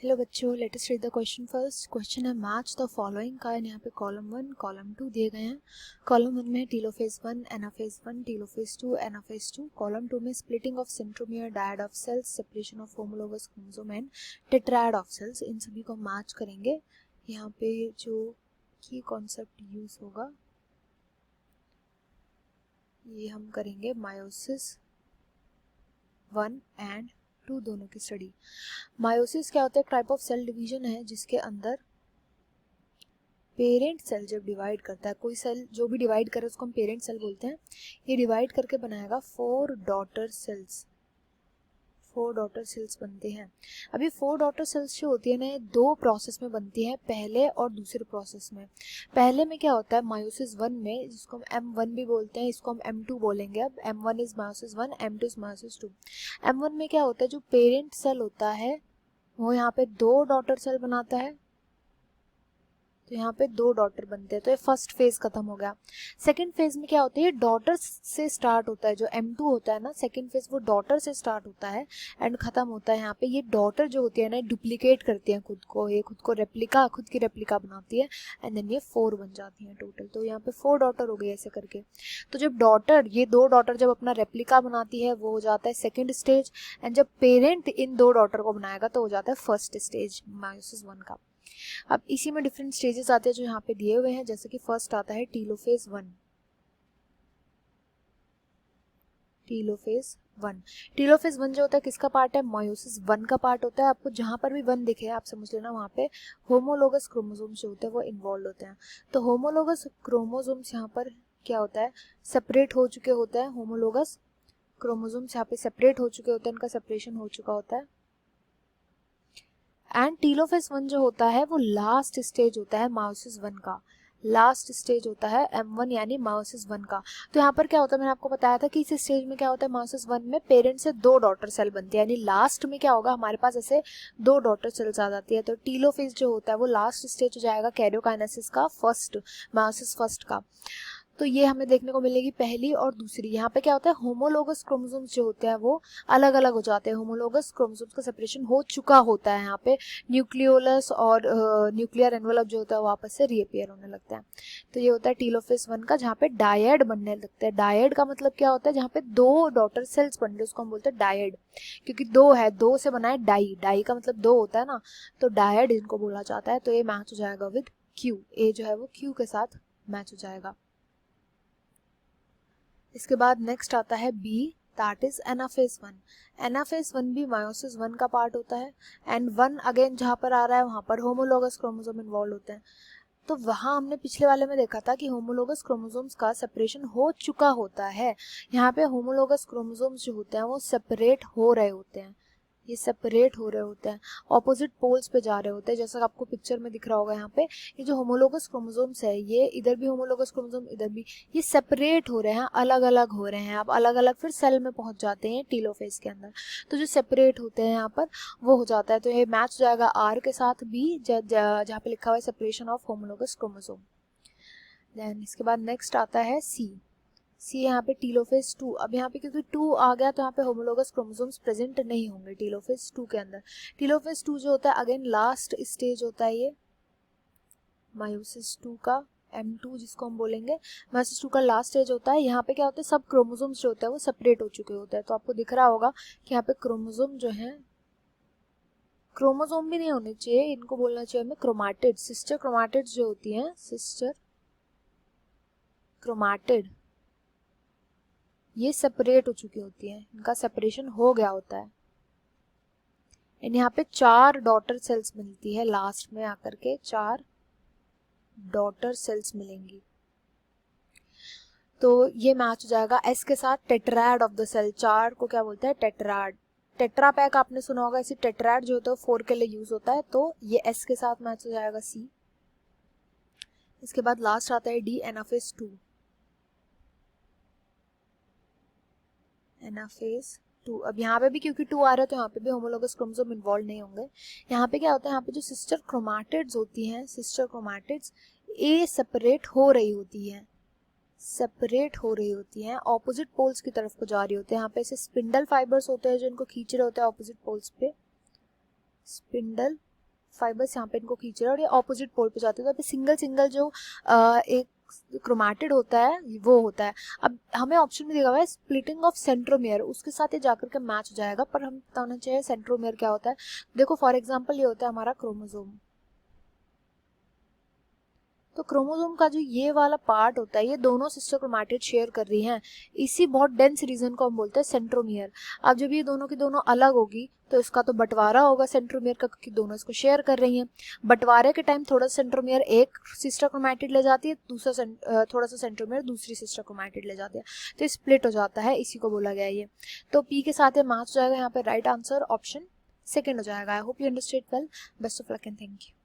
Hello बच्चों, let us read the question first. Question है match the following का। यहाँ पे कॉलम 1 कॉलम 2 दिए गए हैं। कॉलम 1 में telophase 1 anaphase 1 telophase 2 anaphase 2। Column 2 में splitting of centromere, dyad of cells, separation of homologous chromosome and tetrad of cells. इन सभी को मैच करेंगे। यहाँ पे जो की कॉन्सेप्ट यूज होगा ये हम करेंगे मायोसिस 1 एंड 2 दोनों की स्टडी। मायोसिस क्या होता है? टाइप ऑफ सेल डिवीजन है जिसके अंदर पेरेंट सेल जब डिवाइड करता है, कोई सेल जो भी डिवाइड करे उसको हम पेरेंट सेल बोलते हैं। ये डिवाइड करके बनाएगा 4 डॉटर सेल्स। 4 डॉटर सेल्स बनते हैं। अभी 4 डॉटर सेल्स जो होती है ना, दो प्रोसेस में बनती है, पहले और दूसरे प्रोसेस में। पहले में क्या होता है? मायोसिस 1 में, जिसको हम M1 भी बोलते हैं, इसको हम M2 बोलेंगे। अब M1 is meiosis 1, M2 is meiosis 2। M1 में क्या होता है? जो पेरेंट सेल होता है वो यहाँ पे 2 डॉटर सेल बनाता है, तो यहाँ पे 2 डॉटर बनते हैं। तो ये फर्स्ट फेज खत्म हो गया। सेकंड फेज में क्या होता है? ये डॉटर से स्टार्ट होता है। जो M2 होता है ना, सेकंड फेज, वो डॉटर से स्टार्ट होता है एंड खत्म होता है यहाँ पे। ये डॉटर जो होती है ना, डुप्लीकेट करती है खुद को, ये खुद को रेप्लिका, खुद की रेप्लिका बनाती है एंड देन ये 4 बन जाती है टोटल। तो यहाँ पे 4 डॉटर हो गई ऐसे करके। तो जब डॉटर, ये 2 डॉटर जब अपना रेप्लिका बनाती है वो हो जाता है सेकेंड स्टेज, एंड जब पेरेंट इन 2 डॉटर को बनाएगा तो हो जाता है फर्स्ट स्टेज मायोसिस 1 का। अब इसी में डिफरेंट स्टेजेस आते हैं जो यहाँ पे दिए हुए हैं। जैसे कि फर्स्ट आता है टीलोफेज 1। टीलोफेज 1, टीलोफेज 1 जो होता है किसका पार्ट है? मायोसिस 1 का पार्ट होता है। आपको जहां पर भी 1 दिखे आप समझ लेना वहां पे होमोलोगस क्रोमोसोम्स जो होते हैं वो इन्वॉल्व होते हैं। तो होमोलोगस क्रोमोसोम्स यहाँ पर क्या होता है? सेपरेट हो चुके होते हैं। होमोलोगस क्रोमोसोम्स यहाँ पे सेपरेट हो चुके होते हैं, इनका सेपरेशन हो चुका होता है। एंड टीलोफेज 1 जो होता है वो लास्ट स्टेज होता है मायोसिस 1 का। लास्ट स्टेज होता है M1 यानी मायोसिस 1 का। तो यहाँ पर क्या होता है? मैंने आपको बताया था कि इस स्टेज में क्या होता है? मायोसिस 1 में पेरेंट से 2 डॉटर सेल बनती है, यानी लास्ट में क्या होगा? हमारे पास ऐसे 2 डॉटर सेल्स आ जाती है। तो टीलोफेज जो होता है वो लास्ट स्टेज हो जाएगा कैरियोकाइनेसिस का, फर्स्ट मायोसिस फर्स्ट का। तो ये हमें देखने को मिलेगी पहली और दूसरी। यहाँ पे क्या होता है? होमोलोगस क्रोमोसोम्स जो होते हैं वो अलग अलग हो जाते हैं। होमोलोगस क्रोमोसोम्स का सेपरेशन हो चुका होता है। यहाँ पे न्यूक्लियोलस और न्यूक्लियर एनवेलप जो होता है वापस से रीअपीयर होने लगता है। तो ये होता है टीलोफेज 1 का, जहाँ पे डायड बनने लगता है। डायड का मतलब क्या होता है? जहाँ पे 2 डॉटर सेल्स बन रहे, उसको हम बोलते हैं डायड। क्योंकि 2 है, 2 से बना है डाई, डाई का मतलब 2 होता है ना, तो डायड इनको बोला जाता है। तो ये मैच हो जाएगा विद क्यू। ए जो है वो क्यू के साथ मैच हो जाएगा। इसके बाद नेक्स्ट आता है B, that is anaphase 1। Anaphase 1 भी मायोसिस 1 का पार्ट होता है। एंड 1 अगेन जहाँ पर आ रहा है वहाँ पर होमोलोगस क्रोमोसोम इन्वॉल्व होते हैं। तो वहाँ हमने पिछले वाले में देखा था कि होमोलोगस क्रोमोसोम्स का सेपरेशन हो चुका होता है। यहाँ पे होमोलोगस क्रोमोसोम्स जो होते हैं वो सेपरेट हो रहे होते हैं। ये सेपरेट हो रहे होते हैं, ऑपोजिट पोल्स पे जा रहे होते हैं। जैसा आपको पिक्चर में दिख रहा होगा यहाँ पे, ये जो होमोलोगस क्रोमोसोम्स है, ये इधर भी होमोलोगस क्रोमोसोम, इधर भी, ये सेपरेट हो रहे हैं, अलग अलग हो रहे हैं। अब अलग अलग फिर सेल में पहुंच जाते हैं टीलोफेज के अंदर। तो जो सेपरेट होते हैं यहाँ पर वो हो जाता है। तो ये मैच हो जाएगा आर के साथ बी, जहाँ पे लिखा हुआ है separation of homologous chromosome. Then इसके बाद नेक्स्ट आता है सी। सी यहाँ पे टीलोफेज 2। अब यहाँ पे क्योंकि 2 आ गया तो यहाँ पे होमोलोगस क्रोमोसोम्स प्रेजेंट नहीं होंगे टीलोफेज 2 के अंदर। टीलोफेज 2 जो होता है अगेन लास्ट स्टेज होता है ये मायोसिस 2 का, M2 जिसको हम बोलेंगे। मायोसिस 2 का लास्ट स्टेज होता है। यहाँ पे क्या होता है? सब क्रोमोसोम्स जो होता है वो सेपरेट हो चुके होते हैं। तो आपको दिख रहा होगा कि यहाँ पे क्रोमोसोम जो है, क्रोमोसोम भी नहीं होने चाहिए, इनको बोलना चाहिए हमें क्रोमाटिड। सिस्टर क्रोमाटिड जो होती है, सिस्टर क्रोमाटिड, ये सेपरेट हो चुकी होती है, इनका सेपरेशन हो गया होता है। एंड यहाँ पे 4 डॉटर सेल्स मिलती है लास्ट में आकर के, 4 डॉटर सेल्स मिलेंगी। तो ये मैच हो जाएगा एस के साथ टेट्राड ऑफ द सेल। 4 को क्या बोलते हैं? टेट्राड। टेट्रा पैक आपने सुना होगा, इसी टेट्राड जो होता है 4 के लिए यूज होता है। तो ये एस के साथ मैच हो जाएगा सी। इसके बाद लास्ट आता है डी, एनाफेज 2। एनाफेज 2। अब यहाँ पे भी क्योंकि 2 आ रहा है तो यहाँ पे भी होमोलोगस क्रोमोसोम इन्वॉल्व नहीं होंगे। यहाँ पे क्या होता है? यहाँ पे जो सिस्टर क्रोमाटिड्स होती हैं, सिस्टर क्रोमाटिड्स, ये सेपरेट हो रही होती है, सेपरेट हो रही होती हैं, ऑपोजिट पोल्स की तरफ को जा रही होती है। यहाँ पे ऐसे स्पिंडल फाइबर्स होते हैं जो इनको खींच रहे होते हैं ऑपोजिट पोल्स पे, स्पिंडल फाइबर्स यहाँ पे इनको खींच रहे हैं और ये ऑपोजिट पोल पे जाते हैं। तो अभी सिंगल सिंगल जो एक क्रोमैटिड होता है वो होता है। अब हमें ऑप्शन में दिया हुआ है स्प्लिटिंग ऑफ सेंट्रोमियर, उसके साथ ये जाकर के मैच हो जाएगा, पर हम बताना चाहिए सेंट्रोमियर क्या होता है। देखो फॉर एग्जांपल ये होता है हमारा क्रोमोसोम, तो क्रोमोसोम का जो ये वाला पार्ट होता है ये दोनों सिस्टर क्रोमैटिड शेयर कर रही हैं, इसी बहुत डेंस रीजन को हम बोलते हैं सेंट्रोमियर। अब जब ये दोनों की दोनों अलग होगी तो इसका तो बंटवारा होगा सेंट्रोमियर का, क्योंकि दोनों इसको शेयर कर रही हैं। बंटवारे के टाइम थोड़ा सेंट्रोमियर एक सिस्टर क्रोमैटिड ले जाती है, दूसरा थोड़ा सा सेंट्रोमियर दूसरी सिस्टर क्रोमैटिड ले जाती है, तो स्प्लिट हो जाता है, इसी को बोला गया है ये। तो पी के साथ ये मैच हो जाएगा, यहाँ पे राइट आंसर ऑप्शन सेकेंड हो जाएगा। I hope you understand well. Best of luck and thank you.